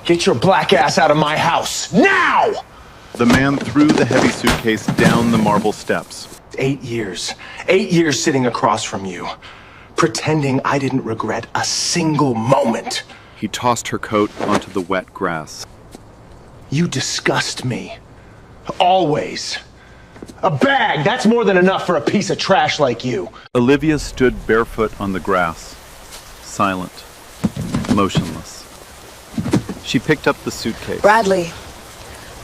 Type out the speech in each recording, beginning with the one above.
Get your black ass out of my house, now! The man threw the heavy suitcase down the marble steps. 8 years. 8 years sitting across from you, pretending I didn't regret a single moment. He tossed her coat onto the wet grass. You disgust me. Always. A bag, that's more than enough for a piece of trash like you. Olivia stood barefoot on the grass, silent, motionless. She picked up the suitcase. Bradley,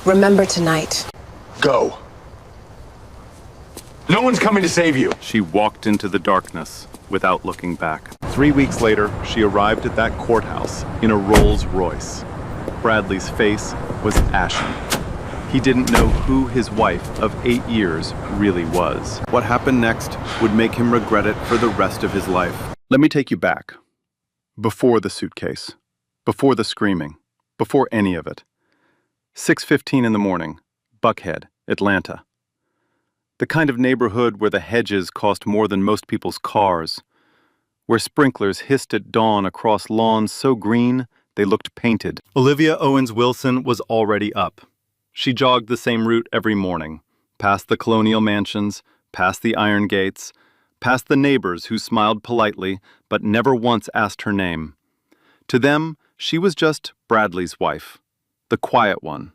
remember tonight. Go. No one's coming to save you. She walked into the darkness without looking back. 3 weeks later, she arrived at that courthouse in a Rolls Royce. Bradley's face was ashen. He didn't know who his wife of 8 years really was. What happened next would make him regret it for the rest of his life. Let me take you back. Before the suitcase. Before the screaming. Before any of it. 6:15 in the morning. Buckhead, Atlanta. The kind of neighborhood where the hedges cost more than most people's cars. Where sprinklers hissed at dawn across lawns so green they looked painted. Olivia Owens Wilson was already up. She jogged the same route every morning, past the colonial mansions, past the iron gates, past the neighbors who smiled politely but never once asked her name. To them, she was just Bradley's wife, the quiet one,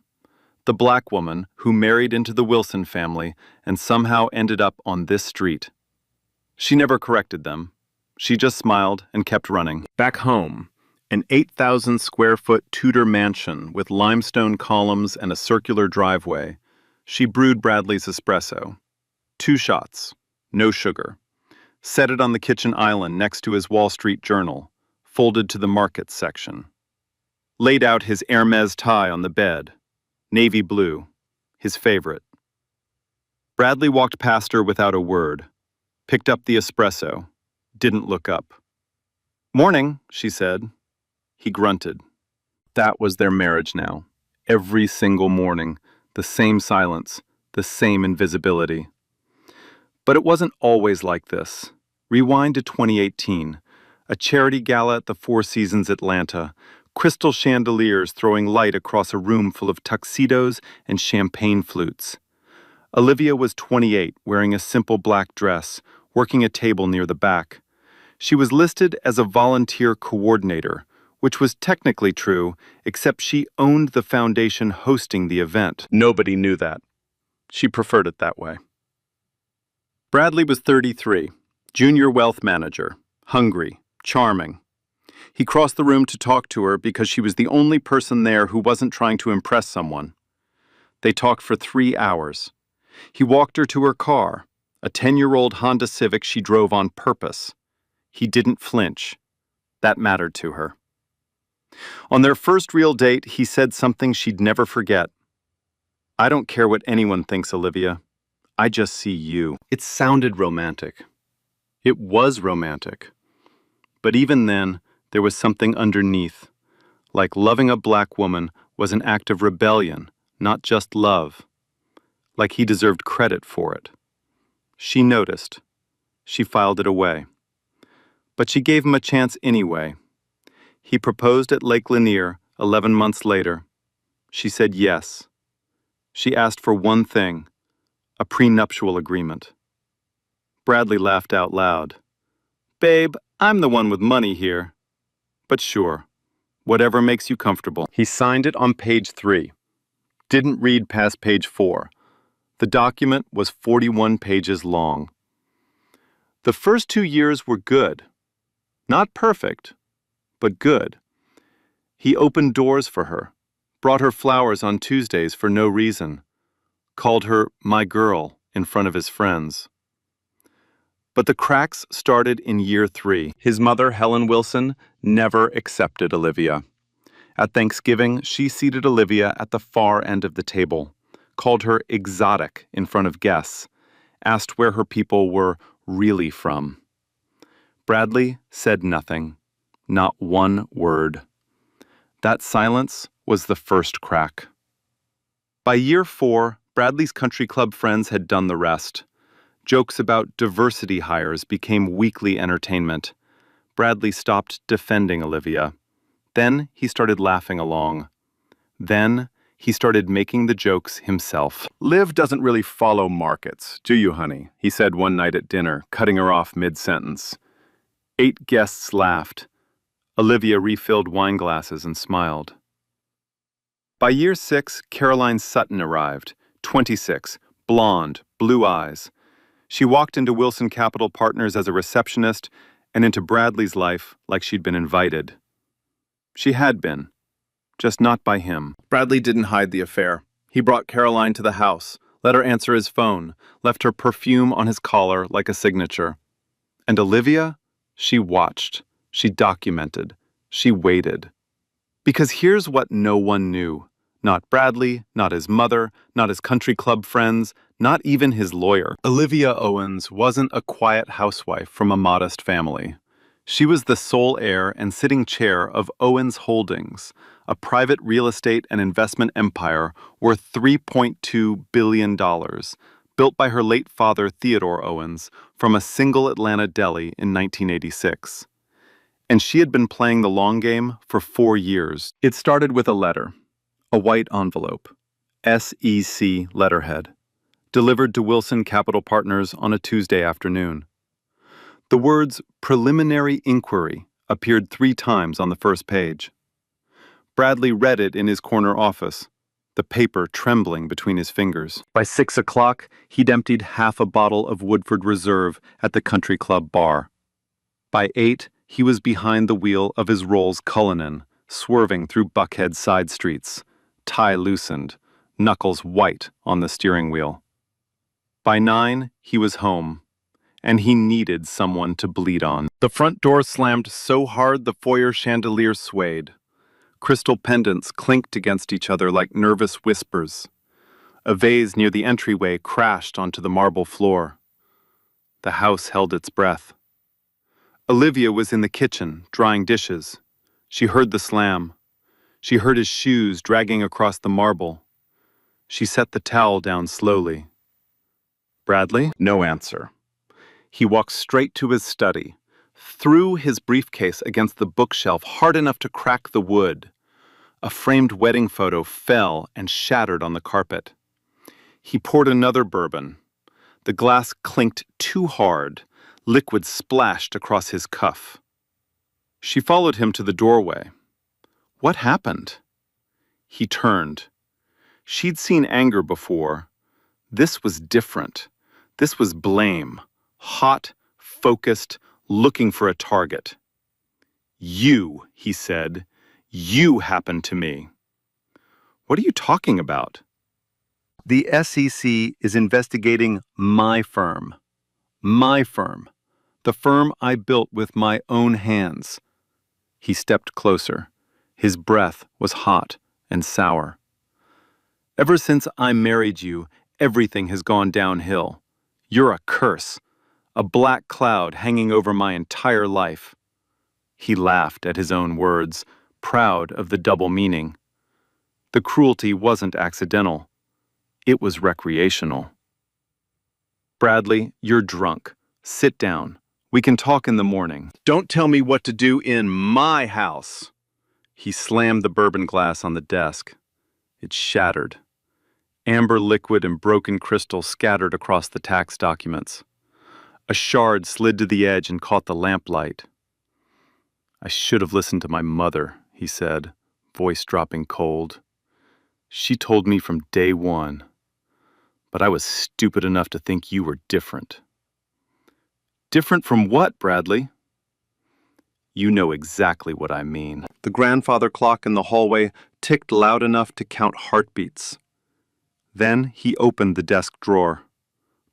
the black woman who married into the Wilson family and somehow ended up on this street. She never corrected them. She just smiled and kept running. Back home, an 8,000 square foot Tudor mansion with limestone columns and a circular driveway, she brewed Bradley's espresso. 2 shots, no sugar. Set it on the kitchen island next to his Wall Street Journal, folded to the markets section. Laid out his Hermes tie on the bed, navy blue, his favorite. Bradley walked past her without a word, picked up the espresso, didn't look up. "Morning," she said. He grunted. That was their marriage now. Every single morning, the same silence, the same invisibility. But it wasn't always like this. Rewind to 2018, a charity gala at the Four Seasons Atlanta, crystal chandeliers throwing light across a room full of tuxedos and champagne flutes. Olivia was 28, wearing a simple black dress, working a table near the back. She was listed as a volunteer coordinator, which was technically true, except she owned the foundation hosting the event. Nobody knew that. She preferred it that way. Bradley was 33, junior wealth manager, hungry, charming. He crossed the room to talk to her because she was the only person there who wasn't trying to impress someone. They talked for 3 hours. He walked her to her car, a 10-year-old Honda Civic she drove on purpose. He didn't flinch. That mattered to her. On their first real date, he said something she'd never forget. "I don't care what anyone thinks, Olivia. I just see you." It sounded romantic. It was romantic. But even then, there was something underneath. Like loving a black woman was an act of rebellion, not just love. Like he deserved credit for it. She noticed. She filed it away. But she gave him a chance anyway. He proposed at Lake Lanier 11 months later. She said yes. She asked for one thing, a prenuptial agreement. Bradley laughed out loud. "Babe, I'm the one with money here. But sure, whatever makes you comfortable." He signed it on page 3. Didn't read past page 4. The document was 41 pages long. The first 2 years were good. Not perfect, but good. He opened doors for her, brought her flowers on Tuesdays for no reason, called her my girl in front of his friends. But the cracks started in year 3. His mother, Helen Wilson, never accepted Olivia. At Thanksgiving, she seated Olivia at the far end of the table, called her exotic in front of guests, asked where her people were really from. Bradley said nothing, not one word. That silence was the first crack. By year 4, Bradley's country club friends had done the rest. Jokes about diversity hires became weekly entertainment. Bradley stopped defending Olivia. Then he started laughing along. Then, he started making the jokes himself. "Liv doesn't really follow markets, do you, honey?" he said one night at dinner, cutting her off mid-sentence. 8 guests laughed. Olivia refilled wine glasses and smiled. By year 6, Caroline Sutton arrived, 26, blonde, blue eyes. She walked into Wilson Capital Partners as a receptionist and into Bradley's life like she'd been invited. She had been, just not by him. Bradley didn't hide the affair. He brought Caroline to the house, let her answer his phone, left her perfume on his collar like a signature. And Olivia? She watched, she documented, she waited. Because here's what no one knew. Not Bradley, not his mother, not his country club friends, not even his lawyer. Olivia Owens wasn't a quiet housewife from a modest family. She was the sole heir and sitting chair of Owens Holdings, a private real estate and investment empire worth $3.2 billion, built by her late father Theodore Owens from a single Atlanta deli in 1986. And she had been playing the long game for 4 years. It started with a letter, a white envelope, SEC letterhead, delivered to Wilson Capital Partners on a Tuesday afternoon. The words preliminary inquiry appeared 3 times on the first page. Bradley read it in his corner office, the paper trembling between his fingers. By 6 o'clock, he'd emptied half a bottle of Woodford Reserve at the country club bar. By 8, he was behind the wheel of his Rolls Cullinan, swerving through Buckhead side streets, tie loosened, knuckles white on the steering wheel. By 9, he was home, and he needed someone to bleed on. The front door slammed so hard the foyer chandelier swayed. Crystal pendants clinked against each other like nervous whispers. A vase near the entryway crashed onto the marble floor. The house held its breath. Olivia was in the kitchen, drying dishes. She heard the slam. She heard his shoes dragging across the marble. She set the towel down slowly. Bradley? No answer. He walked straight to his study, threw his briefcase against the bookshelf hard enough to crack the wood. A framed wedding photo fell and shattered on the carpet. He poured another bourbon. The glass clinked too hard. Liquid splashed across his cuff. She followed him to the doorway. What happened? He turned. She'd seen anger before. This was different. This was blame. Hot, focused, looking for a target. "You," he said. "You happened to me." "What are you talking about?" "The SEC is investigating my firm. My firm. The firm I built with my own hands." He stepped closer. His breath was hot and sour. "Ever since I married you, everything has gone downhill. You're a curse. A black cloud hanging over my entire life." He laughed at his own words, proud of the double meaning. The cruelty wasn't accidental. It was recreational. "Bradley, you're drunk. Sit down. We can talk in the morning. Don't tell me what to do in my house." He slammed the bourbon glass on the desk. It shattered. Amber liquid and broken crystal scattered across the tax documents. A shard slid to the edge and caught the lamplight. "I should have listened to my mother," he said, voice dropping cold. "She told me from day one. But I was stupid enough to think you were different." "Different from what, Bradley?" "You know exactly what I mean." The grandfather clock in the hallway ticked loud enough to count heartbeats. Then he opened the desk drawer,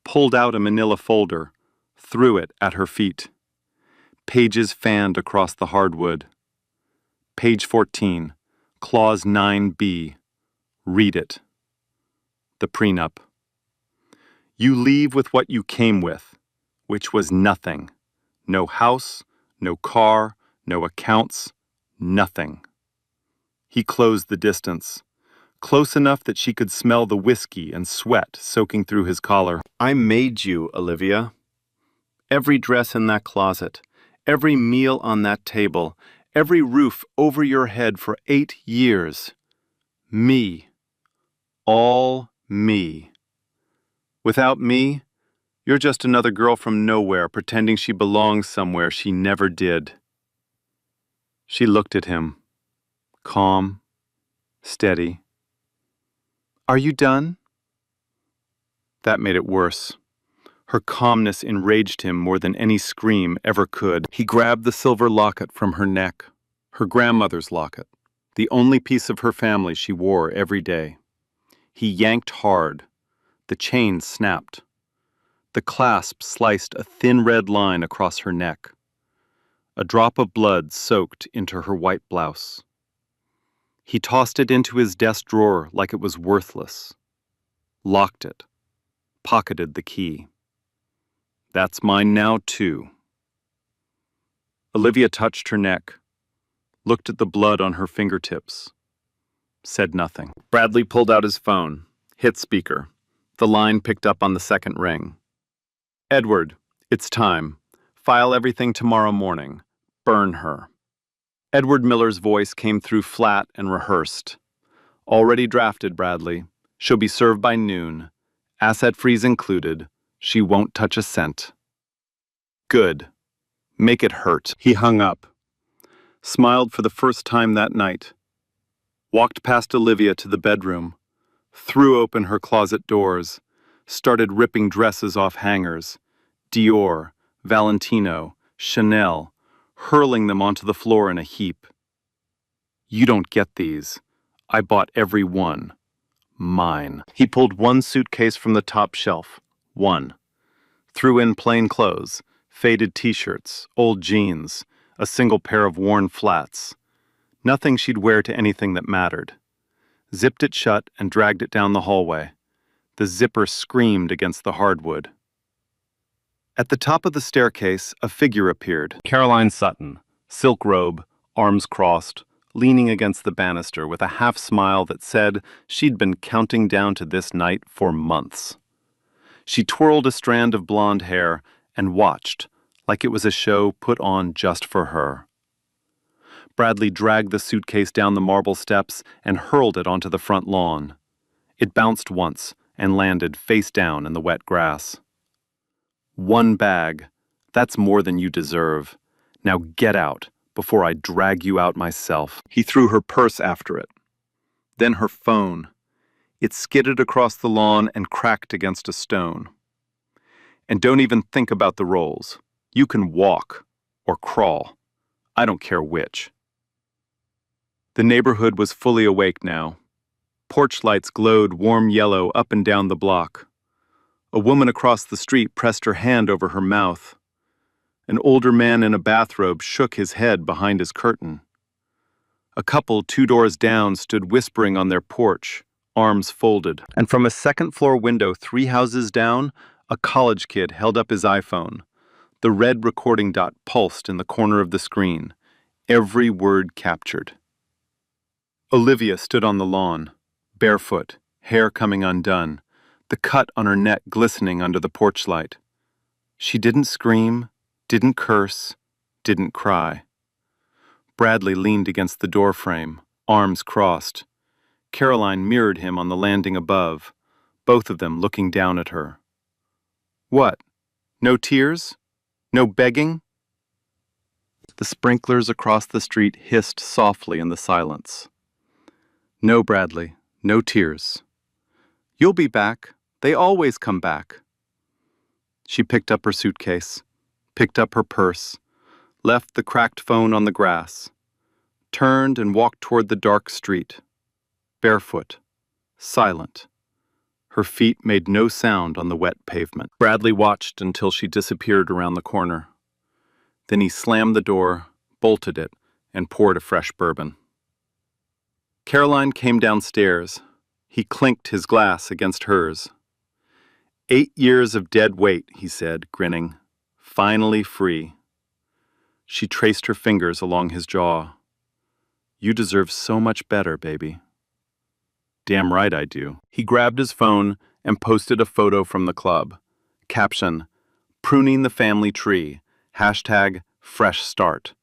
pulled out a manila folder, threw it at her feet. Pages fanned across the hardwood. Page 14, Clause 9B. Read it. The prenup. "You leave with what you came with, which was nothing. No house, no car, no accounts, nothing." He closed the distance, close enough that she could smell the whiskey and sweat soaking through his collar. "I made you, Olivia. Every dress in that closet, every meal on that table, every roof over your head for 8 years. Me. All me. Without me, you're just another girl from nowhere pretending she belongs somewhere she never did. She looked at him, calm, steady. Are you done? That made it worse. Her calmness enraged him more than any scream ever could. He grabbed the silver locket from her neck, her grandmother's locket, the only piece of her family she wore every day. He yanked hard. The chain snapped. The clasp sliced a thin red line across her neck. A drop of blood soaked into her white blouse. He tossed it into his desk drawer like it was worthless. Locked it. Pocketed the key. That's mine now, too. Olivia touched her neck, looked at the blood on her fingertips, said nothing. Bradley pulled out his phone, hit speaker. The line picked up on the second ring. Edward, it's time. File everything tomorrow morning. Burn her. Edward Miller's voice came through flat and rehearsed. Already drafted, Bradley. She'll be served by noon. Asset freeze included. She won't touch a cent. Good. Make it hurt. He hung up. Smiled for the first time that night. Walked past Olivia to the bedroom. Threw open her closet doors. Started ripping dresses off hangers. Dior, Valentino, Chanel, hurling them onto the floor in a heap. You don't get these. I bought every one. Mine. He pulled one suitcase from the top shelf. One. Threw in plain clothes, faded t-shirts, old jeans, a single pair of worn flats. Nothing she'd wear to anything that mattered. Zipped it shut and dragged it down the hallway. The zipper screamed against the hardwood. At the top of the staircase, a figure appeared. Caroline Sutton, silk robe, arms crossed, leaning against the banister with a half-smile that said she'd been counting down to this night for months. She twirled a strand of blonde hair and watched, like it was a show put on just for her. Bradley dragged the suitcase down the marble steps and hurled it onto the front lawn. It bounced once and landed face down in the wet grass. One bag. That's more than you deserve. Now get out before I drag you out myself. He threw her purse after it. Then her phone. It skidded across the lawn and cracked against a stone. And don't even think about the rolls. You can walk or crawl. I don't care which. The neighborhood was fully awake now. Porch lights glowed warm yellow up and down the block. A woman across the street pressed her hand over her mouth. An older man in a bathrobe shook his head behind his curtain. A couple 2 doors down stood whispering on their porch, arms folded. And from a second-floor window 3 houses down, a college kid held up his iPhone. The red recording dot pulsed in the corner of the screen, every word captured. Olivia stood on the lawn, barefoot, hair coming undone, the cut on her neck glistening under the porch light. She didn't scream, didn't curse, didn't cry. Bradley leaned against the doorframe, arms crossed. Caroline mirrored him on the landing above, both of them looking down at her. What? No tears? No begging? The sprinklers across the street hissed softly in the silence. No, Bradley, no tears. You'll be back. They always come back. She picked up her suitcase, picked up her purse, left the cracked phone on the grass, turned and walked toward the dark street, barefoot, silent. Her feet made no sound on the wet pavement. Bradley watched until she disappeared around the corner. Then he slammed the door, bolted it, and poured a fresh bourbon. Caroline came downstairs. He clinked his glass against hers. 8 years of dead weight, he said, grinning. Finally free. She traced her fingers along his jaw. You deserve so much better, baby. Damn right I do. He grabbed his phone and posted a photo from the club. Caption, Pruning the family tree. #fresh start.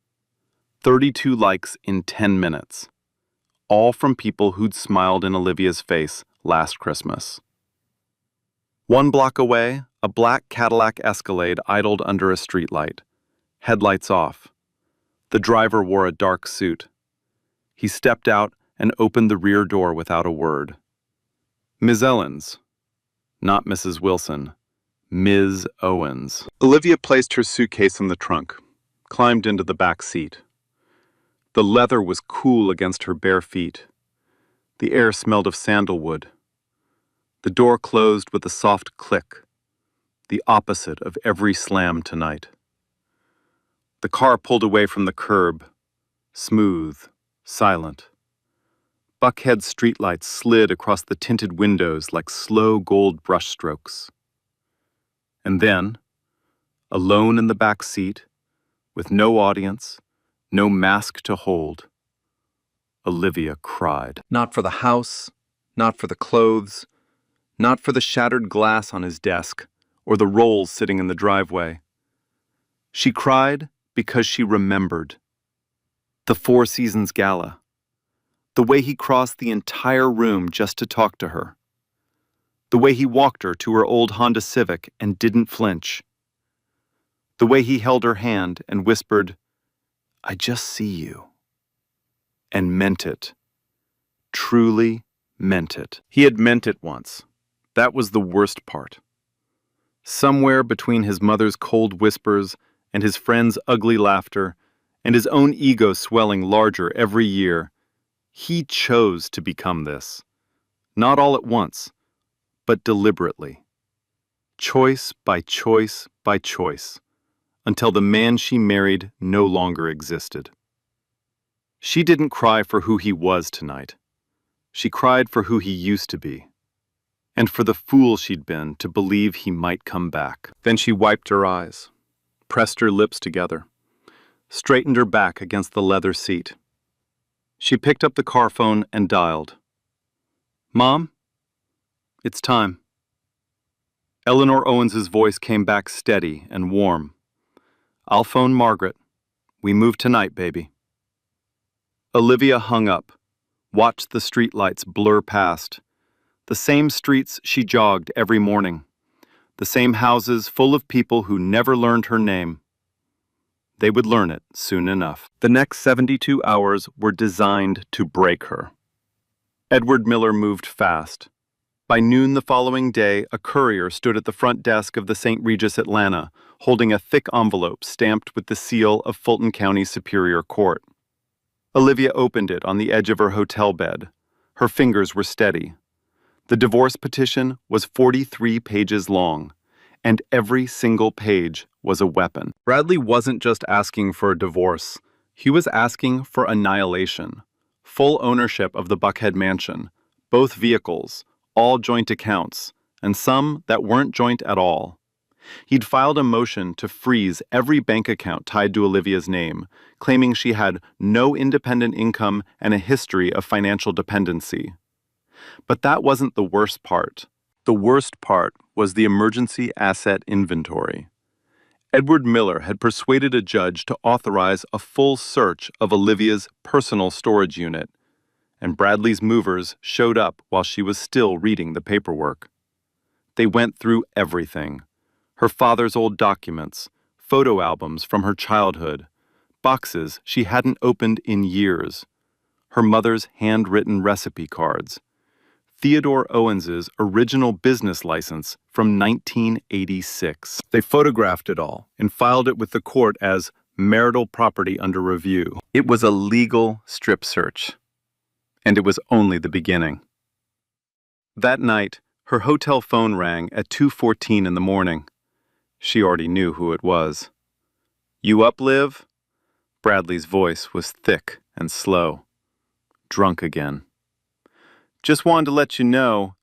32 likes in 10 minutes. all from people who'd smiled in Olivia's face last Christmas. 1 block away, a black Cadillac Escalade idled under a streetlight, headlights off. The driver wore a dark suit. He stepped out and opened the rear door without a word. Ms. Owens. Not Mrs. Wilson. Ms. Owens. Olivia placed her suitcase in the trunk, climbed into the back seat. The leather was cool against her bare feet. The air smelled of sandalwood. The door closed with a soft click, the opposite of every slam tonight. The car pulled away from the curb, smooth, silent. Buckhead streetlights slid across the tinted windows like slow gold brushstrokes. And then, alone in the back seat, with no audience, no mask to hold, Olivia cried. Not for the house, not for the clothes, not for the shattered glass on his desk or the rolls sitting in the driveway. She cried because she remembered. The Four Seasons Gala. The way he crossed the entire room just to talk to her. The way he walked her to her old Honda Civic and didn't flinch. The way he held her hand and whispered, "I just see you." And meant it. Truly meant it. He had meant it once. That was the worst part. Somewhere between his mother's cold whispers and his friend's ugly laughter and his own ego swelling larger every year, he chose to become this. Not all at once, but deliberately. Choice by choice by choice, until the man she married no longer existed. She didn't cry for who he was tonight. She cried for who he used to be, and for the fool she'd been to believe he might come back. Then she wiped her eyes, pressed her lips together, straightened her back against the leather seat. She picked up the car phone and dialed. "Mom? It's time." Eleanor Owens's voice came back steady and warm. "I'll phone Margaret. We move tonight, baby." Olivia hung up, watched the streetlights blur past. The same streets she jogged every morning. The same houses full of people who never learned her name. They would learn it soon enough. The next 72 hours were designed to break her. Edward Miller moved fast. By noon the following day, a courier stood at the front desk of the St. Regis Atlanta, holding a thick envelope stamped with the seal of Fulton County Superior Court. Olivia opened it on the edge of her hotel bed. Her fingers were steady. The divorce petition was 43 pages long, and every single page was a weapon. Bradley wasn't just asking for a divorce. He was asking for annihilation. Full ownership of the Buckhead mansion, both vehicles, all joint accounts, and some that weren't joint at all. He'd filed a motion to freeze every bank account tied to Olivia's name, claiming she had no independent income and a history of financial dependency. But that wasn't the worst part. The worst part was the emergency asset inventory. Edward Miller had persuaded a judge to authorize a full search of Olivia's personal storage unit, and Bradley's movers showed up while she was still reading the paperwork. They went through everything. Her father's old documents, photo albums from her childhood, boxes she hadn't opened in years, her mother's handwritten recipe cards, Theodore Owens's original business license from 1986. They photographed it all and filed it with the court as marital property under review. It was a legal strip search, and it was only the beginning. That night, her hotel phone rang at 2:14 in the morning. She already knew who it was. "You up, Liv?" Bradley's voice was thick and slow. "Drunk again. Just wanted to let you know,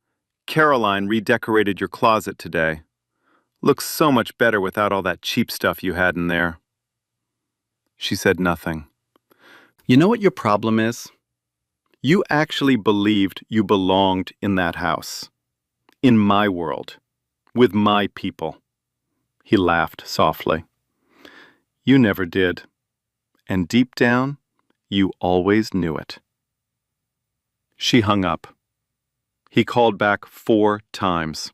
Caroline redecorated your closet today. Looks so much better without all that cheap stuff you had in there." She said nothing. "You know what your problem is? You actually believed you belonged in that house. In my world. With my people." He laughed softly. "You never did. And deep down, you always knew it." She hung up. He called back 4 times.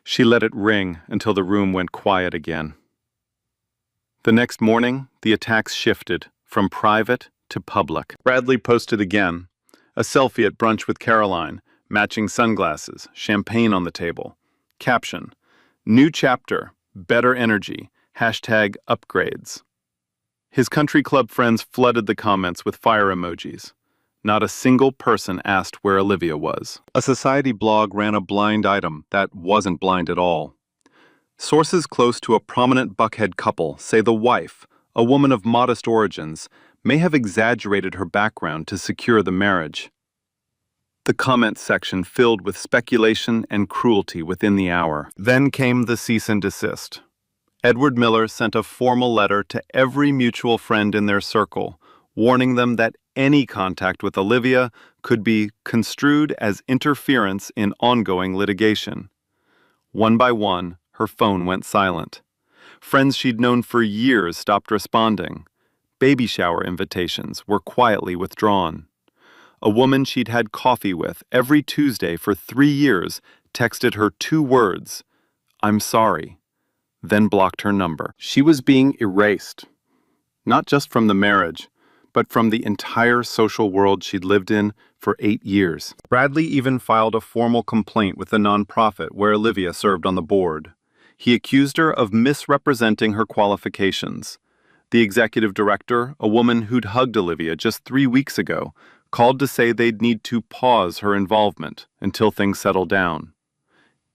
She let it ring until the room went quiet again. The next morning, the attacks shifted from private to public. Bradley posted again. A selfie at brunch with Caroline, matching sunglasses, champagne on the table. Caption: New chapter, better energy, #upgrades. His country club friends flooded the comments with fire emojis. Not a single person asked where Olivia was. A society blog ran a blind item that wasn't blind at all. Sources close to a prominent Buckhead couple say the wife, a woman of modest origins, may have exaggerated her background to secure the marriage. The comment section filled with speculation and cruelty within the hour. Then came the cease and desist. Edward Miller sent a formal letter to every mutual friend in their circle, warning them that any contact with Olivia could be construed as interference in ongoing litigation. One by one, her phone went silent. Friends she'd known for years stopped responding. Baby shower invitations were quietly withdrawn. A woman she'd had coffee with every Tuesday for 3 years texted her 2 words, "I'm sorry," then blocked her number. She was being erased, not just from the marriage, but from the entire social world she'd lived in for 8 years. Bradley even filed a formal complaint with the nonprofit where Olivia served on the board. He accused her of misrepresenting her qualifications. The executive director, a woman who'd hugged Olivia just 3 weeks ago, called to say they'd need to pause her involvement until things settled down.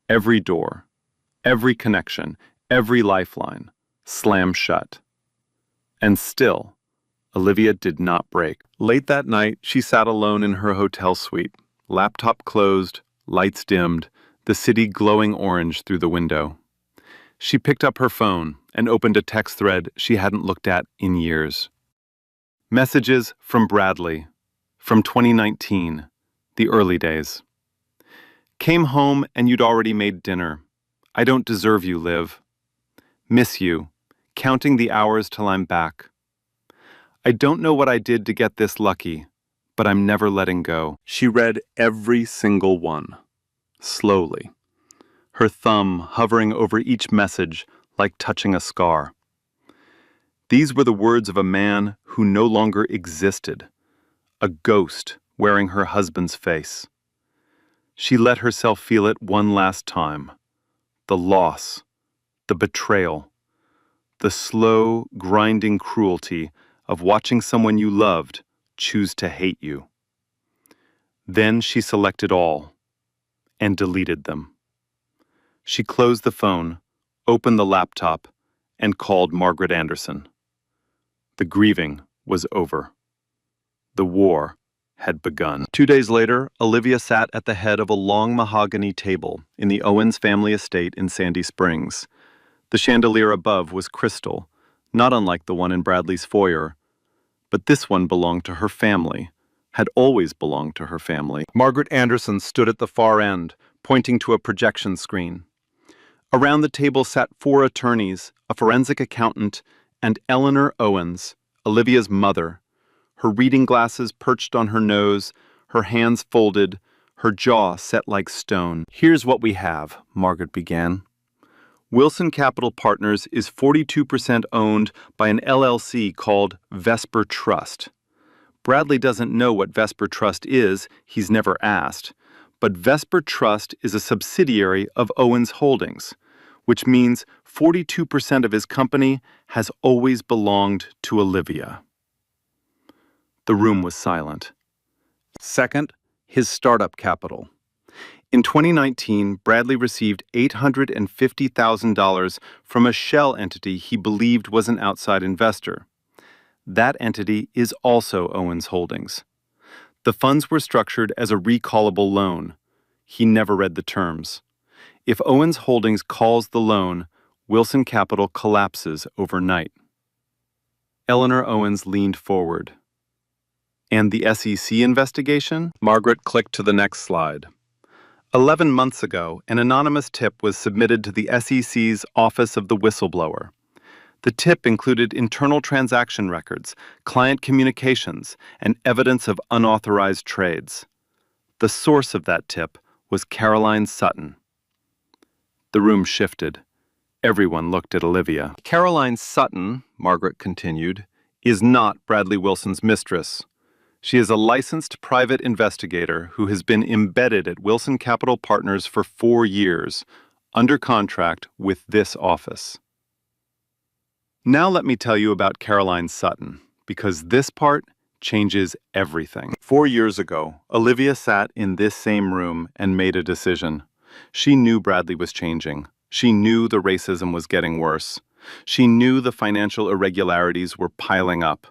Every door, every connection, every lifeline slammed shut. And still, Olivia did not break. Late that night, she sat alone in her hotel suite, laptop closed, lights dimmed, the city glowing orange through the window. She picked up her phone and opened a text thread she hadn't looked at in years. Messages from Bradley, from 2019, the early days. Came home and you'd already made dinner. I don't deserve you, Liv. Miss you, counting the hours till I'm back. I don't know what I did to get this lucky, but I'm never letting go. She read every single one, slowly, her thumb hovering over each message like touching a scar. These were the words of a man who no longer existed, a ghost wearing her husband's face. She let herself feel it one last time. The loss, the betrayal, the slow, grinding cruelty of watching someone you loved choose to hate you. Then she selected all and deleted them. She closed the phone, opened the laptop, and called Margaret Anderson. The grieving was over. The war had begun. 2 days later, Olivia sat at the head of a long mahogany table in the Owens family estate in Sandy Springs. The chandelier above was crystal, not unlike the one in Bradley's foyer, but this one belonged to her family, had always belonged to her family. Margaret Anderson stood at the far end, pointing to a projection screen. Around the table sat 4 attorneys, a forensic accountant, and Eleanor Owens, Olivia's mother, her reading glasses perched on her nose, her hands folded, her jaw set like stone. "Here's what we have," Margaret began. Wilson Capital Partners is 42% owned by an LLC called Vesper Trust. Bradley doesn't know what Vesper Trust is, he's never asked, but Vesper Trust is a subsidiary of Owens Holdings, which means 42% of his company has always belonged to Olivia. The room was silent. Second, his startup capital. In 2019, Bradley received $850,000 from a shell entity he believed was an outside investor. That entity is also Owens Holdings. The funds were structured as a recallable loan. He never read the terms. If Owens Holdings calls the loan, Wilson Capital collapses overnight. Eleanor Owens leaned forward. And the SEC investigation? Margaret clicked to the next slide. 11 months ago, an anonymous tip was submitted to the SEC's Office of the Whistleblower. The tip included internal transaction records, client communications, and evidence of unauthorized trades. The source of that tip was Caroline Sutton. The room shifted. Everyone looked at Olivia. Caroline Sutton, Margaret continued, is not Bradley Wilson's mistress. She is a licensed private investigator who has been embedded at Wilson Capital Partners for 4 years, under contract with this office. Now let me tell you about Caroline Sutton, because this part changes everything. 4 years ago, Olivia sat in this same room and made a decision. She knew Bradley was changing. She knew the racism was getting worse. She knew the financial irregularities were piling up.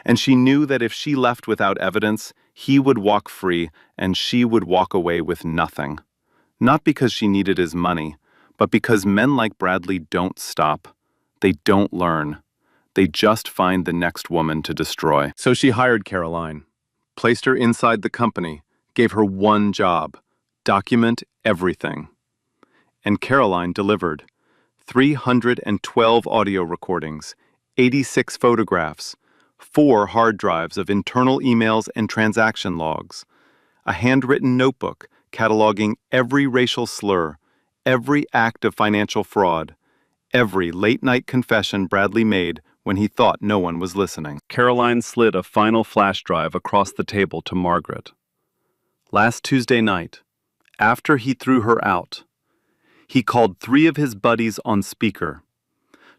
And she knew that if she left without evidence, he would walk free and she would walk away with nothing. Not because she needed his money, but because men like Bradley don't stop. They don't learn. They just find the next woman to destroy. So she hired Caroline, placed her inside the company, gave her one job: document everything. And Caroline delivered. 312 audio recordings, 86 photographs, 4 hard drives of internal emails and transaction logs, a handwritten notebook cataloging every racial slur, every act of financial fraud, every late-night confession Bradley made when he thought no one was listening. Caroline slid a final flash drive across the table to Margaret. Last Tuesday night, after he threw her out, he called 3 of his buddies on speaker,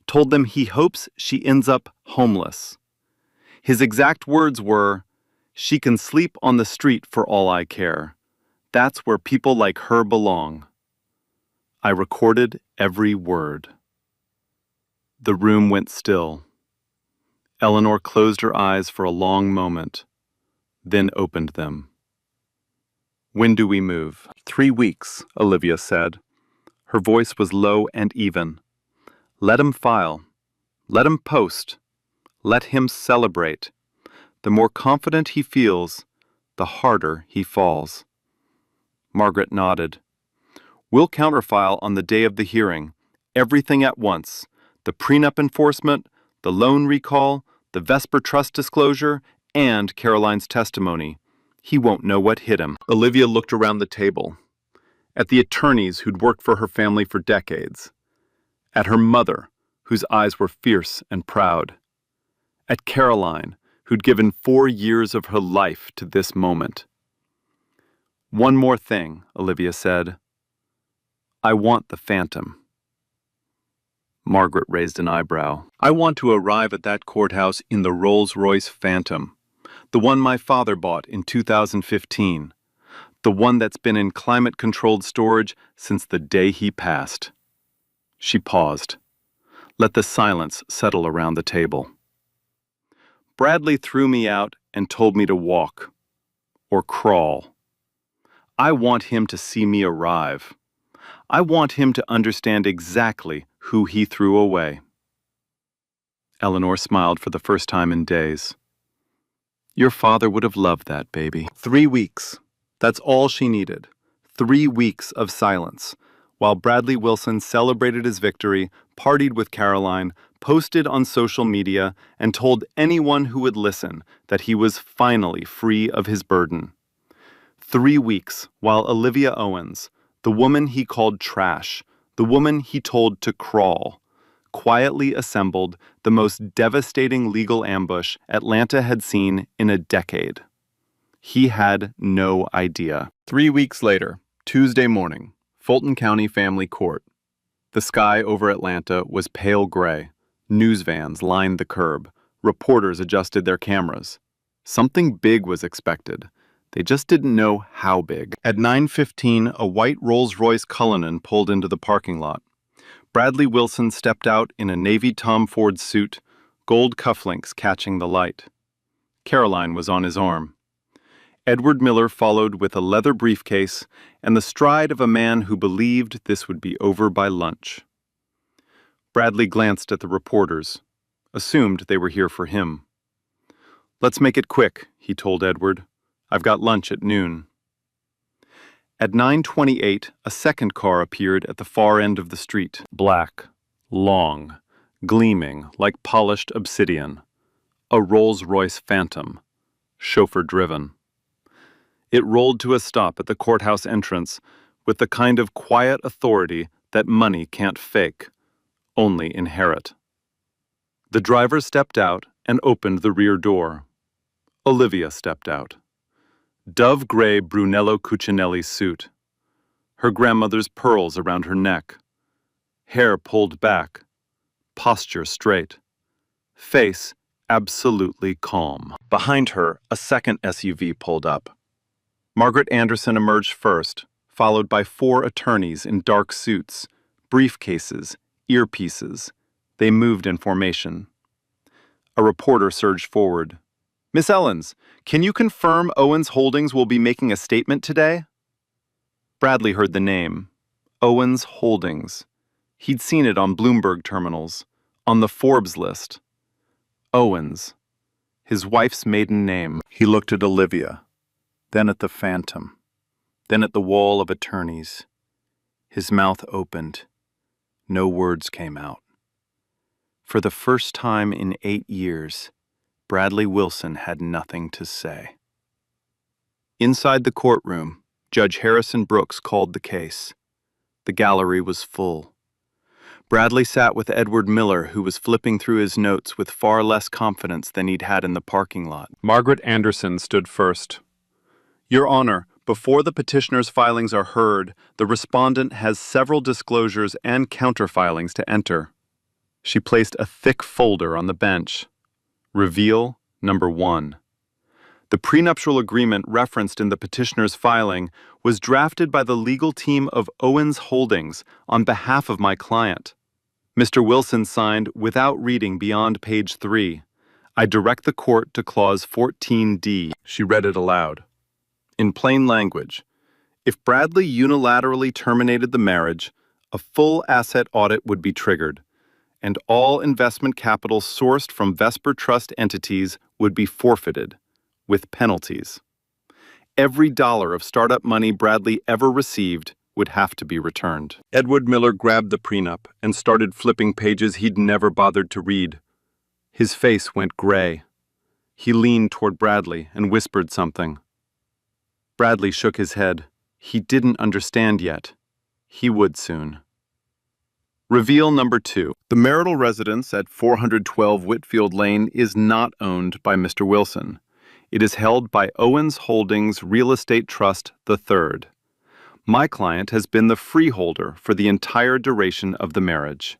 told them he hopes she ends up homeless. His exact words were, "She can sleep on the street for all I care. That's where people like her belong." I recorded every word. The room went still. Eleanor closed her eyes for a long moment, then opened them. "When do we move?" 3 weeks, Olivia said. Her voice was low and even. "Let him file. Let him post. Let him celebrate. The more confident he feels, the harder he falls." Margaret nodded. "We'll counterfile on the day of the hearing. Everything at once. The prenup enforcement, the loan recall, the Vesper Trust disclosure, and Caroline's testimony. He won't know what hit him." Olivia looked around the table. At the attorneys who'd worked for her family for decades. At her mother, whose eyes were fierce and proud. At Caroline, who'd given 4 years of her life to this moment. "One more thing," Olivia said. "I want the Phantom." Margaret raised an eyebrow. "I want to arrive at that courthouse in the Rolls-Royce Phantom, the one my father bought in 2015, the one that's been in climate-controlled storage since the day he passed." She paused. Let the silence settle around the table. "Bradley threw me out and told me to walk, or crawl. I want him to see me arrive. I want him to understand exactly who he threw away." Eleanor smiled for the first time in days. "Your father would have loved that, baby." 3 weeks. That's all she needed. 3 weeks of silence, while Bradley Wilson celebrated his victory, partied with Caroline, posted on social media, and told anyone who would listen that he was finally free of his burden. 3 weeks while Olivia Owens, the woman he called trash, the woman he told to crawl, quietly assembled the most devastating legal ambush Atlanta had seen in a decade. He had no idea. 3 weeks later, Tuesday morning, Fulton County Family Court. The sky over Atlanta was pale gray. News vans lined the curb. Reporters adjusted their cameras. Something big was expected. They just didn't know how big. At 9:15, a white Rolls-Royce Cullinan pulled into the parking lot. Bradley Wilson stepped out in a navy Tom Ford suit, gold cufflinks catching the light. Caroline was on his arm. Edward Miller followed with a leather briefcase and the stride of a man who believed this would be over by lunch. Bradley glanced at the reporters, assumed they were here for him. "Let's make it quick," he told Edward. "I've got lunch at noon." At 9:28, a second car appeared at the far end of the street. Black, long, gleaming like polished obsidian. A Rolls-Royce Phantom, chauffeur-driven. It rolled to a stop at the courthouse entrance with the kind of quiet authority that money can't fake, only inherit. The driver stepped out and opened the rear door. Olivia stepped out. Dove gray Brunello Cucinelli suit. Her grandmother's pearls around her neck. Hair pulled back. Posture straight. Face absolutely calm. Behind her, a second SUV pulled up. Margaret Anderson emerged first, followed by 4 attorneys in dark suits, briefcases, earpieces. They moved in formation. A reporter surged forward. "Miss Ellens, can you confirm Owens Holdings will be making a statement today?" Bradley heard the name. Owens Holdings. He'd seen it on Bloomberg terminals, on the Forbes list. Owens. His wife's maiden name. He looked at Olivia, then at the phantom, then at the wall of attorneys. His mouth opened. No words came out. For the first time in 8 years, Bradley Wilson had nothing to say. Inside the courtroom, Judge Harrison Brooks called the case. The gallery was full. Bradley sat with Edward Miller, who was flipping through his notes with far less confidence than he'd had in the parking lot. Margaret Anderson stood first. "Your Honor, before the petitioner's filings are heard, the respondent has several disclosures and counterfilings to enter." She placed a thick folder on the bench. Reveal number 1. The prenuptial agreement referenced in the petitioner's filing was drafted by the legal team of Owens Holdings on behalf of my client. Mr. Wilson signed without reading beyond page 3. I direct the court to clause 14D. She read it aloud. In plain language, if Bradley unilaterally terminated the marriage, a full asset audit would be triggered, and all investment capital sourced from Vesper Trust entities would be forfeited, with penalties. Every dollar of startup money Bradley ever received would have to be returned. Edward Miller grabbed the prenup and started flipping pages he'd never bothered to read. His face went gray. He leaned toward Bradley and whispered something. Bradley shook his head. He didn't understand yet. He would soon. Reveal number 2. The marital residence at 412 Whitfield Lane is not owned by Mr. Wilson. It is held by Owens Holdings Real Estate Trust III. My client has been the freeholder for the entire duration of the marriage.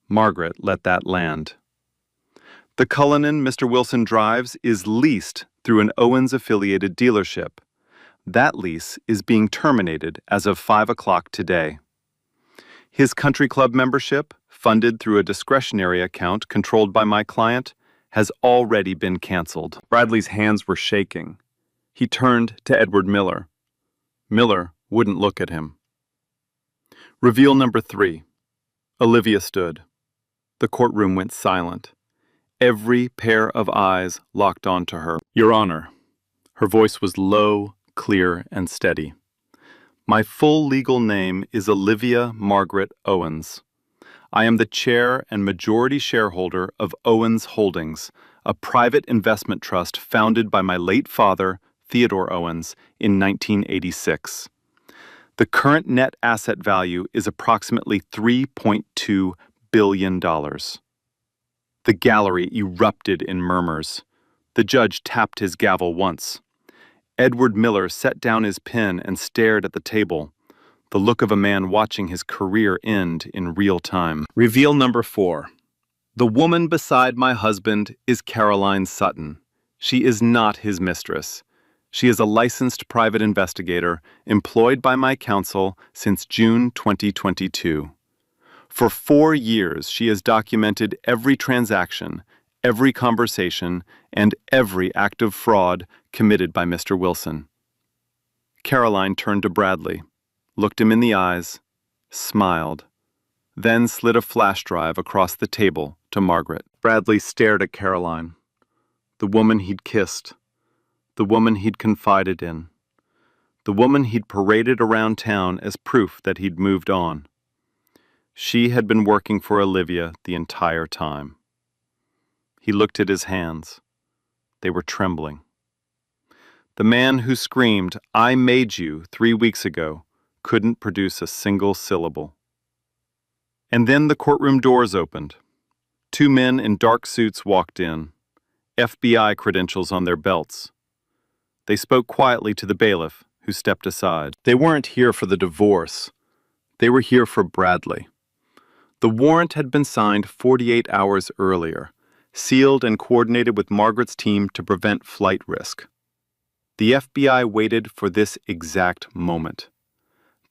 Margaret let that land. The Cullinan Mr. Wilson drives is leased through an Owens-affiliated dealership. That lease is being terminated as of 5 o'clock today. His country club membership, funded through a discretionary account controlled by my client, has already been canceled. Bradley's hands were shaking. He turned to Edward Miller. Miller wouldn't look at him. Reveal number 3. Olivia stood. The courtroom went silent. Every pair of eyes locked onto her. Your Honor. Her voice was low, clear, and steady. My full legal name is Olivia Margaret Owens. I am the chair and majority shareholder of Owens Holdings, a private investment trust founded by my late father, Theodore Owens, in 1986. The current net asset value is approximately $3.2 billion. The gallery erupted in murmurs. The judge tapped his gavel once. Edward Miller set down his pen and stared at the table, the look of a man watching his career end in real time. Reveal number 4. The woman beside my husband is Caroline Sutton. She is not his mistress. She is a licensed private investigator employed by my counsel since June 2022. For 4 years, she has documented every transaction, every conversation, and every act of fraud committed by Mr. Wilson. Caroline turned to Bradley, looked him in the eyes, smiled, then slid a flash drive across the table to Margaret. Bradley stared at Caroline, the woman he'd kissed, the woman he'd confided in, the woman he'd paraded around town as proof that he'd moved on. She had been working for Olivia the entire time. He looked at his hands. They were trembling. The man who screamed, "I made you," 3 weeks ago, couldn't produce a single syllable. And then the courtroom doors opened. 2 men in dark suits walked in, FBI credentials on their belts. They spoke quietly to the bailiff, who stepped aside. They weren't here for the divorce. They were here for Bradley. The warrant had been signed 48 hours earlier, sealed and coordinated with Margaret's team to prevent flight risk. The FBI waited for this exact moment.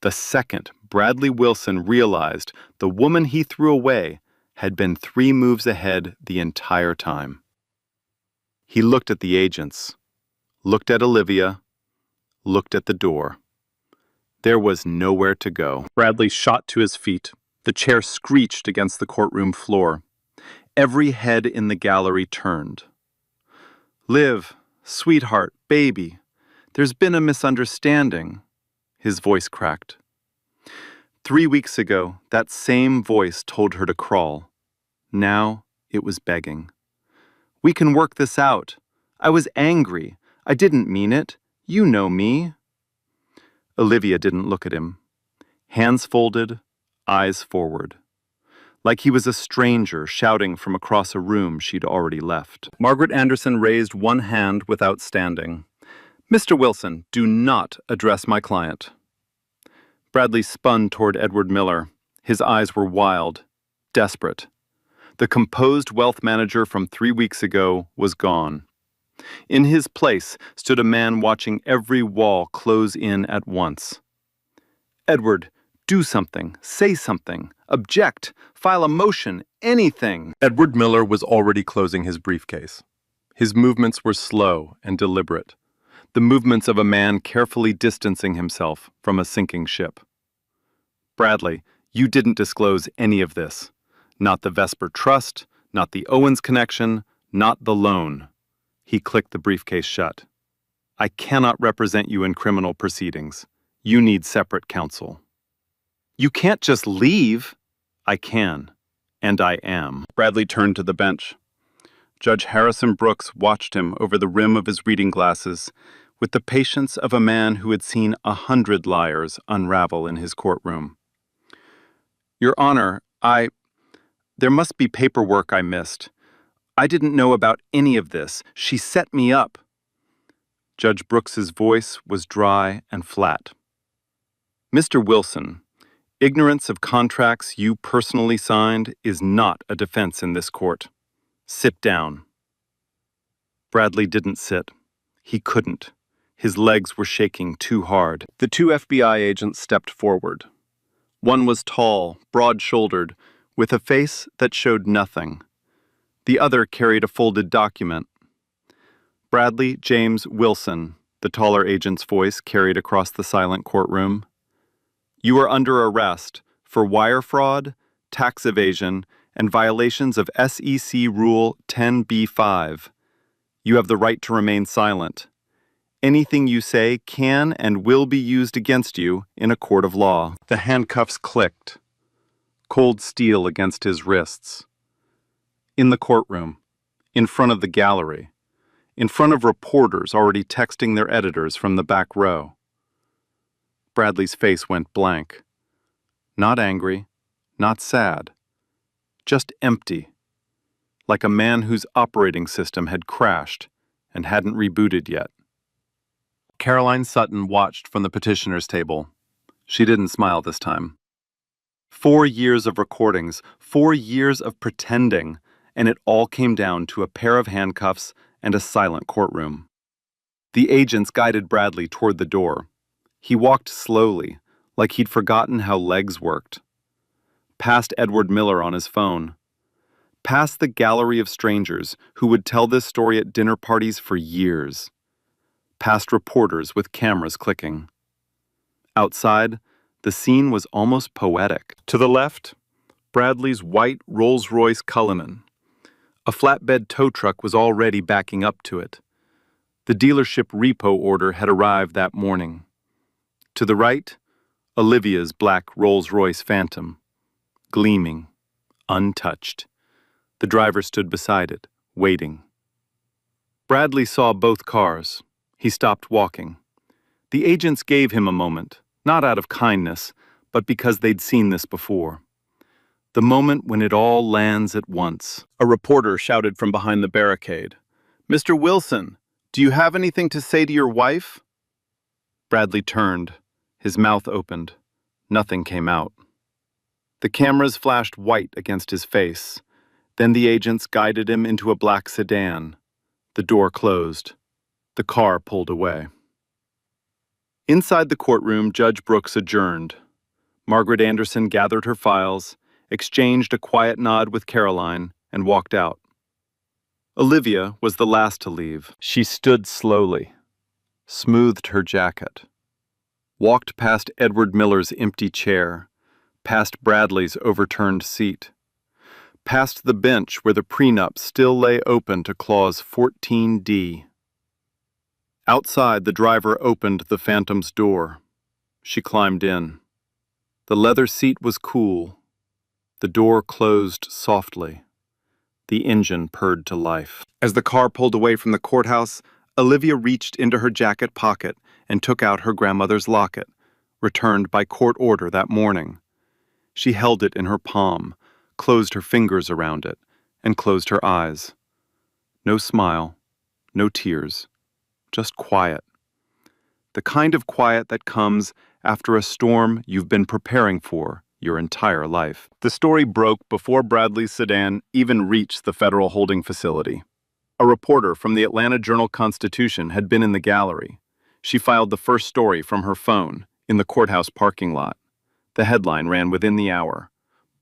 The second Bradley Wilson realized the woman he threw away had been 3 moves ahead the entire time. He looked at the agents, looked at Olivia, looked at the door. There was nowhere to go. Bradley shot to his feet. The chair screeched against the courtroom floor. Every head in the gallery turned. "Liv, sweetheart, baby, there's been a misunderstanding," his voice cracked. 3 weeks ago, that same voice told her to crawl. Now it was begging. "We can work this out. I was angry. I didn't mean it. You know me." Olivia didn't look at him. Hands folded, eyes forward. Like he was a stranger shouting from across a room she'd already left. Margaret Anderson raised one hand without standing. "Mr. Wilson, do not address my client." Bradley spun toward Edward Miller. His eyes were wild, desperate. The composed wealth manager from 3 weeks ago was gone. In his place stood a man watching every wall close in at once. "Edward, do something, say something, object, file a motion, anything." Edward Miller was already closing his briefcase. His movements were slow and deliberate, the movements of a man carefully distancing himself from a sinking ship. "Bradley, you didn't disclose any of this. Not the Vesper Trust, not the Owens connection, not the loan." He clicked the briefcase shut. "I cannot represent you in criminal proceedings. You need separate counsel." "You can't just leave." "I can, and I am." Bradley turned to the bench. Judge Harrison Brooks watched him over the rim of his reading glasses with the patience of a man who had seen 100 liars unravel in his courtroom. "Your Honor, there must be paperwork I missed. I didn't know about any of this. She set me up." Judge Brooks's voice was dry and flat. "Mr. Wilson, ignorance of contracts you personally signed is not a defense in this court. Sit down." Bradley didn't sit. He couldn't. His legs were shaking too hard. The 2 FBI agents stepped forward. One was tall, broad-shouldered, with a face that showed nothing. The other carried a folded document. "Bradley James Wilson," the taller agent's voice carried across the silent courtroom. "You are under arrest for wire fraud, tax evasion, and violations of SEC Rule 10b-5. You have the right to remain silent. Anything you say can and will be used against you in a court of law." The handcuffs clicked. Cold steel against his wrists. In the courtroom, in front of the gallery, in front of reporters already texting their editors from the back row. Bradley's face went blank. Not angry, not sad, just empty, like a man whose operating system had crashed and hadn't rebooted yet. Caroline Sutton watched from the petitioner's table. She didn't smile this time. 4 years of recordings, 4 years of pretending, and it all came down to a pair of handcuffs and a silent courtroom. The agents guided Bradley toward the door. He walked slowly, like he'd forgotten how legs worked. Past Edward Miller on his phone. Past the gallery of strangers who would tell this story at dinner parties for years. Past reporters with cameras clicking. Outside, the scene was almost poetic. To the left, Bradley's white Rolls-Royce Cullinan. A flatbed tow truck was already backing up to it. The dealership repo order had arrived that morning. To the right, Olivia's black Rolls-Royce Phantom, gleaming, untouched. The driver stood beside it, waiting. Bradley saw both cars. He stopped walking. The agents gave him a moment, not out of kindness, but because they'd seen this before. The moment when it all lands at once. A reporter shouted from behind the barricade, "Mr. Wilson, do you have anything to say to your wife?" Bradley turned. His mouth opened. Nothing came out. The cameras flashed white against his face. Then the agents guided him into a black sedan. The door closed. The car pulled away. Inside the courtroom, Judge Brooks adjourned. Margaret Anderson gathered her files, exchanged a quiet nod with Caroline, and walked out. Olivia was the last to leave. She stood slowly, smoothed her jacket, walked past Edward Miller's empty chair, past Bradley's overturned seat, past the bench where the prenup still lay open to clause 14D. Outside, the driver opened the Phantom's door. She climbed in. The leather seat was cool. The door closed softly. The engine purred to life. As the car pulled away from the courthouse, Olivia reached into her jacket pocket and took out her grandmother's locket, returned by court order that morning. She held it in her palm, closed her fingers around it, and closed her eyes. No smile, no tears, just quiet. The kind of quiet that comes after a storm you've been preparing for your entire life. The story broke before Bradley's sedan even reached the federal holding facility. A reporter from the Atlanta Journal-Constitution had been in the gallery. She filed the first story from her phone in the courthouse parking lot. The headline ran within the hour.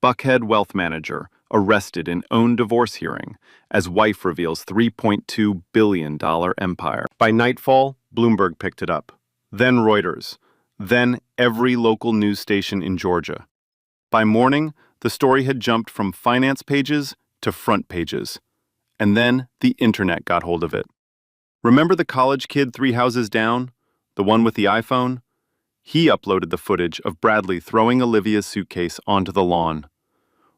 Buckhead wealth manager arrested in own divorce hearing as wife reveals $3.2 billion empire. By nightfall, Bloomberg picked it up. Then Reuters. Then every local news station in Georgia. By morning, the story had jumped from finance pages to front pages. And then the internet got hold of it. Remember the college kid 3 houses down? The one with the iPhone? He uploaded the footage of Bradley throwing Olivia's suitcase onto the lawn.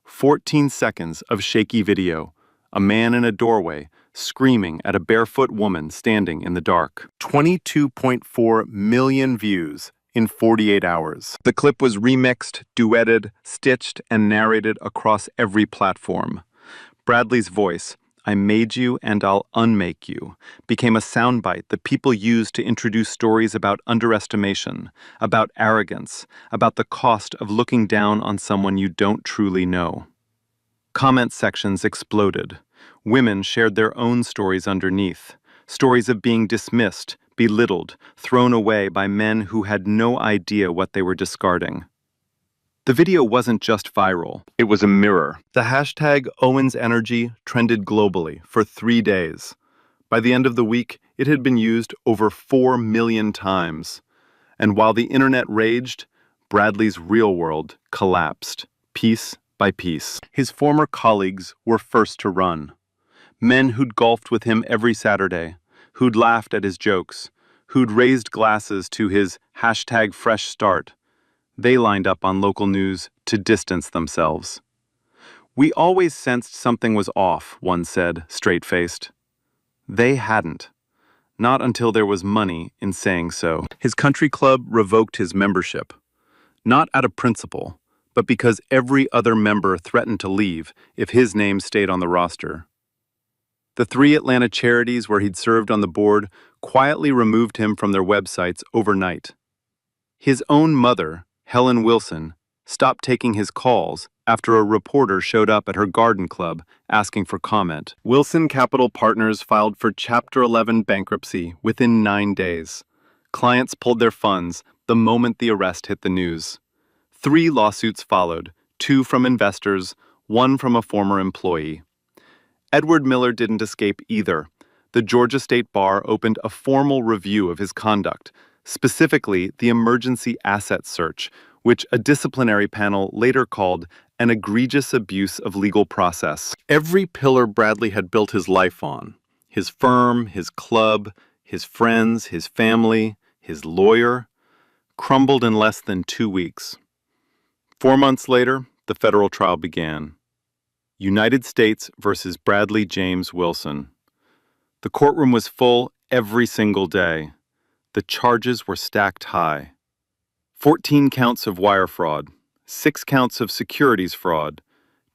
14 seconds of shaky video. A man in a doorway screaming at a barefoot woman standing in the dark. 22.4 million views in 48 hours. The clip was remixed, duetted, stitched, and narrated across every platform. Bradley's voice, "I made you and I'll unmake you," became a soundbite that people used to introduce stories about underestimation, about arrogance, about the cost of looking down on someone you don't truly know. Comment sections exploded. Women shared their own stories underneath, stories of being dismissed, belittled, thrown away by men who had no idea what they were discarding. The video wasn't just viral, it was a mirror. The hashtag #OwensEnergy trended globally for 3 days. By the end of the week, it had been used over 4 million times. And while the internet raged, Bradley's real world collapsed, piece by piece. His former colleagues were first to run. Men who'd golfed with him every Saturday, who'd laughed at his jokes, who'd raised glasses to his hashtag fresh start. They lined up on local news to distance themselves. "We always sensed something was off," one said, straight-faced. They hadn't. Not until there was money in saying so. His country club revoked his membership. Not out of principle, but because every other member threatened to leave if his name stayed on the roster. The 3 Atlanta charities where he'd served on the board quietly removed him from their websites overnight. His own mother, Helen Wilson, stopped taking his calls after a reporter showed up at her garden club asking for comment. Wilson Capital Partners filed for Chapter 11 bankruptcy within 9 days. Clients pulled their funds the moment the arrest hit the news. 3 lawsuits followed, 2 from investors, 1 from a former employee. Edward Miller didn't escape either. The Georgia State Bar opened a formal review of his conduct, specifically the emergency asset search, which a disciplinary panel later called an egregious abuse of legal process. Every pillar Bradley had built his life on, his firm, his club, his friends, his family, his lawyer, crumbled in less than 2 weeks. 4 months later, the federal trial began. United States versus Bradley James Wilson. The courtroom was full every single day. The charges were stacked high. 14 counts of wire fraud, 6 counts of securities fraud,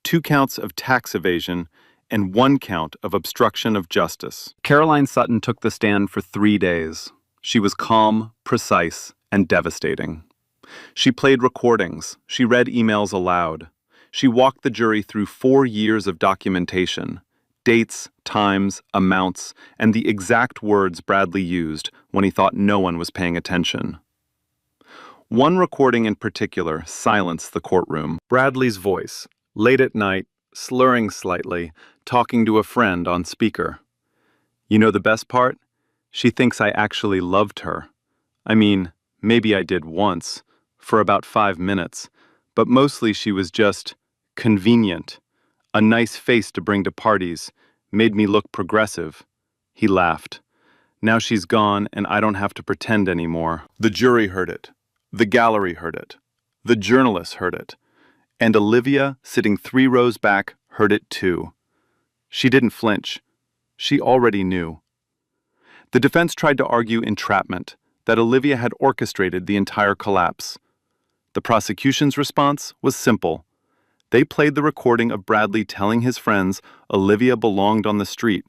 2 counts of tax evasion, and 1 count of obstruction of justice. Caroline Sutton took the stand for 3 days. She was calm, precise, and devastating. She played recordings. She read emails aloud. She walked the jury through 4 years of documentation, dates, times, amounts, and the exact words Bradley used when he thought no one was paying attention. One recording in particular silenced the courtroom. Bradley's voice, late at night, slurring slightly, talking to a friend on speaker. You know the best part? She thinks I actually loved her. I mean, maybe I did once, for about 5 minutes, but mostly she was just convenient. A nice face to bring to parties, made me look progressive. He laughed. Now she's gone and I don't have to pretend anymore. The jury heard it. The gallery heard it. The journalists heard it. And Olivia, sitting 3 rows back, heard it too. She didn't flinch. She already knew. The defense tried to argue entrapment, that Olivia had orchestrated the entire collapse. The prosecution's response was simple. They played the recording of Bradley telling his friends Olivia belonged on the street,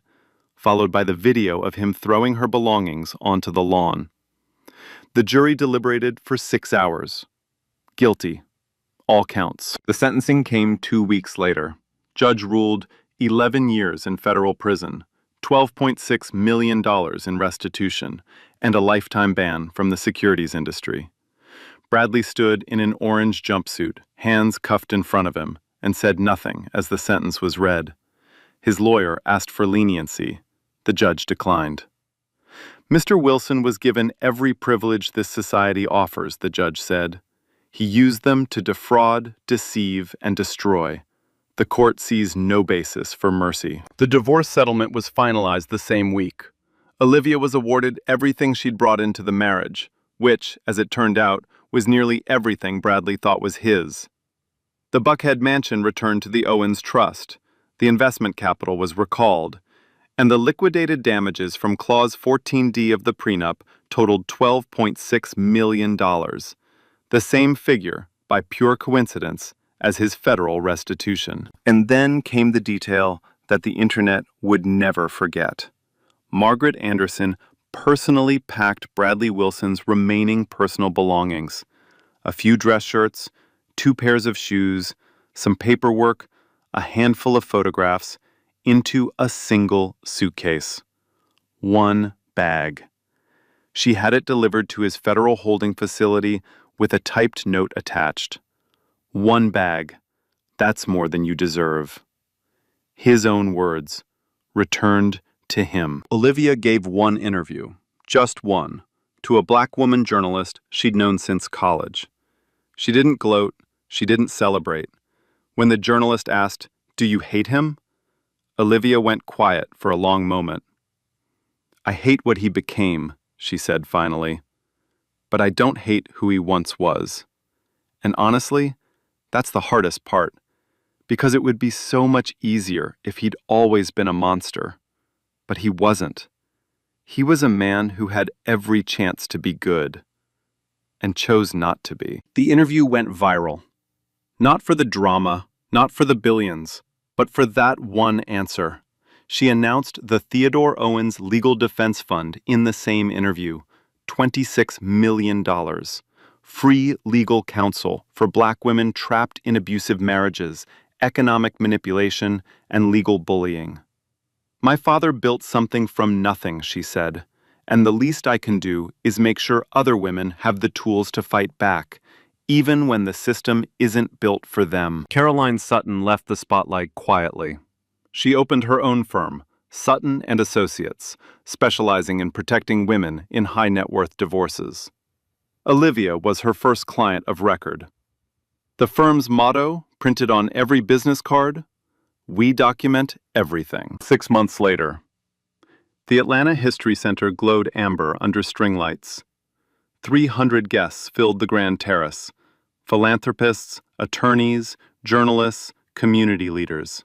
followed by the video of him throwing her belongings onto the lawn. The jury deliberated for 6 hours. Guilty. All counts. The sentencing came 2 weeks later. Judge ruled 11 years in federal prison, $12.6 million in restitution, and a lifetime ban from the securities industry. Bradley stood in an orange jumpsuit, hands cuffed in front of him, and said nothing as the sentence was read. His lawyer asked for leniency. The judge declined. Mr. Wilson was given every privilege this society offers, the judge said. He used them to defraud, deceive, and destroy. The court sees no basis for mercy. The divorce settlement was finalized the same week. Olivia was awarded everything she'd brought into the marriage, which, as it turned out, was nearly everything Bradley thought was his. The Buckhead mansion returned to the Owens Trust. The investment capital was recalled, and the liquidated damages from Clause 14D of the prenup totaled $12.6 million, the same figure, by pure coincidence, as his federal restitution. And then came the detail that the internet would never forget. Margaret Anderson personally packed Bradley Wilson's remaining personal belongings, a few dress shirts, 2 pairs of shoes, some paperwork, a handful of photographs, into a single suitcase. 1 bag. She had it delivered to his federal holding facility with a typed note attached. 1 bag. That's more than you deserve. His own words, returned to him. Olivia gave one interview, just one, to a black woman journalist she'd known since college. She didn't gloat, she didn't celebrate. When the journalist asked, "Do you hate him?" Olivia went quiet for a long moment. "I hate what he became," she said finally. "But I don't hate who he once was. And honestly, that's the hardest part, because it would be so much easier if he'd always been a monster. But he wasn't. He was a man who had every chance to be good, and chose not to be." The interview went viral. Not for the drama, not for the billions, but for that one answer. She announced the Theodore Owens Legal Defense Fund in the same interview, $26 million. Free legal counsel for black women trapped in abusive marriages, economic manipulation, and legal bullying. "My father built something from nothing," she said, "and the least I can do is make sure other women have the tools to fight back, even when the system isn't built for them." Caroline Sutton left the spotlight quietly. She opened her own firm, Sutton and Associates, specializing in protecting women in high-net-worth divorces. Olivia was her first client of record. The firm's motto, printed on every business card, "We document everything." 6 months later, the Atlanta History Center glowed amber under string lights. 300 guests filled the grand terrace: philanthropists, attorneys, journalists, community leaders.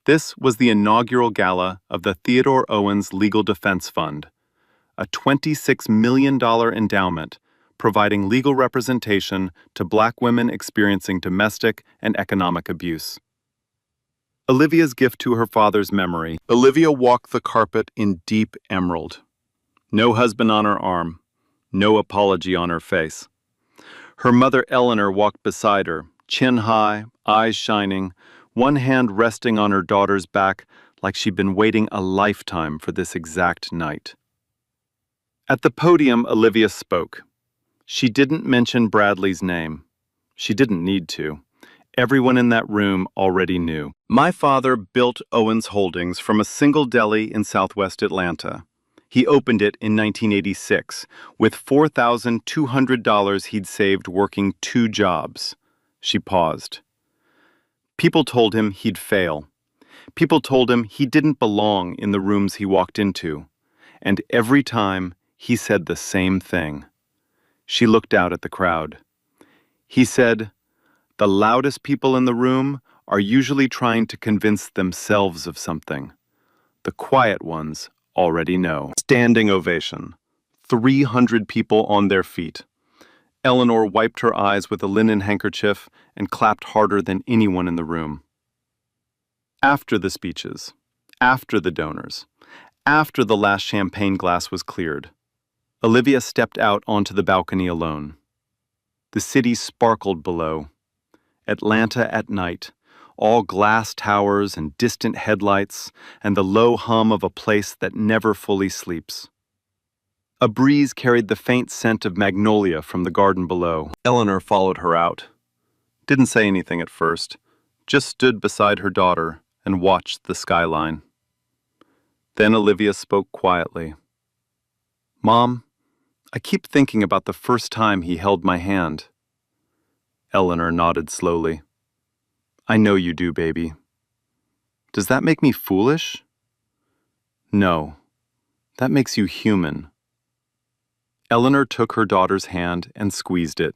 This was the inaugural gala of the Theodore Owens Legal Defense Fund, a $26 million endowment providing legal representation to Black women experiencing domestic and economic abuse. Olivia's gift to her father's memory. Olivia walked the carpet in deep emerald. No husband on her arm, no apology on her face. Her mother Eleanor walked beside her, chin high, eyes shining, one hand resting on her daughter's back like she'd been waiting a lifetime for this exact night. At the podium, Olivia spoke. She didn't mention Bradley's name. She didn't need to. Everyone in that room already knew. My father built Owens Holdings from a single deli in southwest Atlanta. He opened it in 1986 with $4,200 he'd saved working 2 jobs. She paused. People told him he'd fail. People told him he didn't belong in the rooms he walked into. And every time, he said the same thing. She looked out at the crowd. He said, "The loudest people in the room are usually trying to convince themselves of something. The quiet ones already know." Standing ovation. 300 people on their feet. Eleanor wiped her eyes with a linen handkerchief and clapped harder than anyone in the room. After the speeches, after the donors, after the last champagne glass was cleared, Olivia stepped out onto the balcony alone. The city sparkled below. Atlanta at night, all glass towers and distant headlights, and the low hum of a place that never fully sleeps. A breeze carried the faint scent of magnolia from the garden below. Eleanor followed her out. Didn't say anything at first, just stood beside her daughter and watched the skyline. Then Olivia spoke quietly. "Mom, I keep thinking about the first time he held my hand." Eleanor nodded slowly. "I know you do, baby. Does that make me foolish?" "No, that makes you human." Eleanor took her daughter's hand and squeezed it.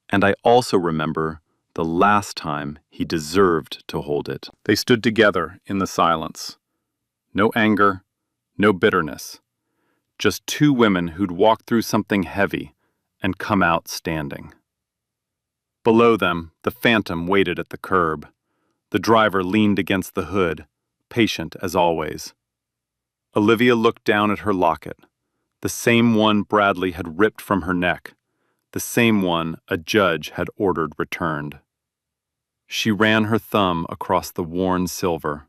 "And I also remember the last time he deserved to hold it." They stood together in the silence. No anger, no bitterness. Just 2 women who'd walked through something heavy and come out standing. Below them, the Phantom waited at the curb. The driver leaned against the hood, patient as always. Olivia looked down at her locket, the same one Bradley had ripped from her neck, the same one a judge had ordered returned. She ran her thumb across the worn silver.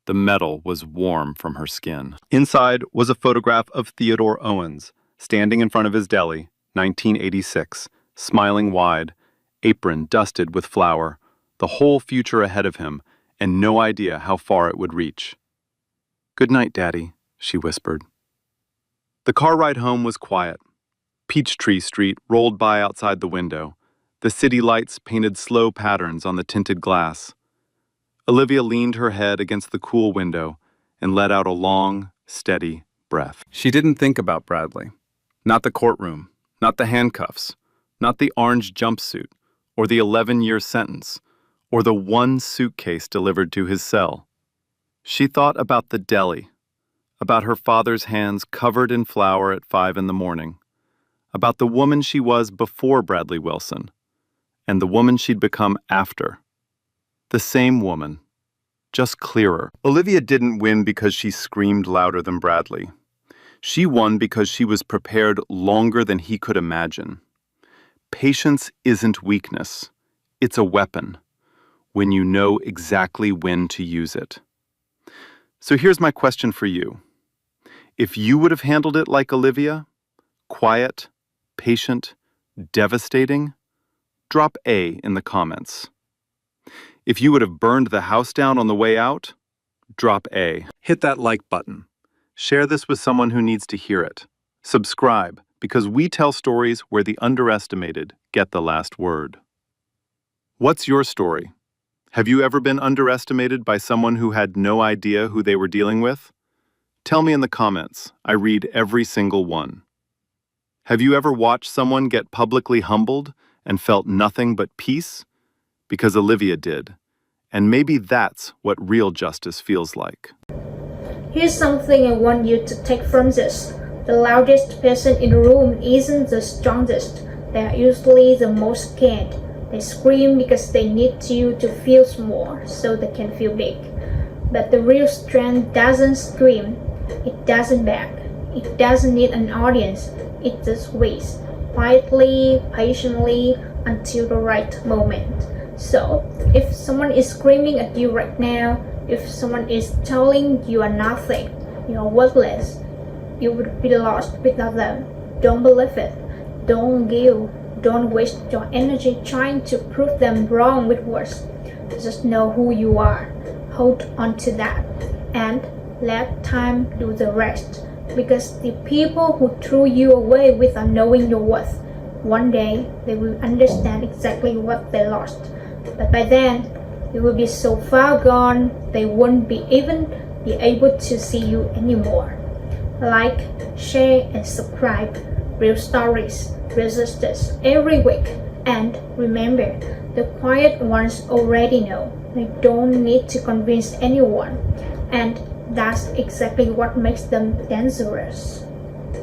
The metal was warm from her skin. Inside was a photograph of Theodore Owens, standing in front of his deli, 1986, smiling wide, apron dusted with flour, the whole future ahead of him, and no idea how far it would reach. "Good night, Daddy," she whispered. The car ride home was quiet. Peachtree Street rolled by outside the window. The city lights painted slow patterns on the tinted glass. Olivia leaned her head against the cool window and let out a long, steady breath. She didn't think about Bradley. Not the courtroom, not the handcuffs, not the orange jumpsuit, or the 11-year sentence, or the 1 suitcase delivered to his cell. She thought about the deli, about her father's hands covered in flour at 5 in the morning, about the woman she was before Bradley Wilson, and the woman she'd become after. The same woman, just clearer. Olivia didn't win because she screamed louder than Bradley. She won because she was prepared longer than he could imagine. Patience isn't weakness. It's a weapon, when you know exactly when to use it. So here's my question for you. If you would have handled it like Olivia, quiet, patient, devastating, drop A in the comments. If you would have burned the house down on the way out, drop A. Hit that like button. Share this with someone who needs to hear it. Subscribe, because we tell stories where the underestimated get the last word. What's your story? Have you ever been underestimated by someone who had no idea who they were dealing with? Tell me in the comments. I read every single one. Have you ever watched someone get publicly humbled and felt nothing but peace? Because Olivia did. And maybe that's what real justice feels like. Here's something I want you to take from this. The loudest person in the room isn't the strongest. They are usually the most scared. They scream because they need you to feel small so they can feel big. But the real strength doesn't scream. It doesn't beg. It doesn't need an audience. It just waits, quietly, patiently, until the right moment. So, if someone is screaming at you right now, if someone is telling you are nothing, you are worthless, you would be lost without them. Don't believe it. Don't give. Don't waste your energy trying to prove them wrong with words. Just know who you are. Hold on to that. And let time do the rest. Because the people who threw you away without knowing your worth, one day they will understand exactly what they lost. But by then, you will be so far gone, they won't even be able to see you anymore. Like, share, and subscribe. Real stories, resistance every week. And remember, the quiet ones already know. They don't need to convince anyone. And that's exactly what makes them dangerous.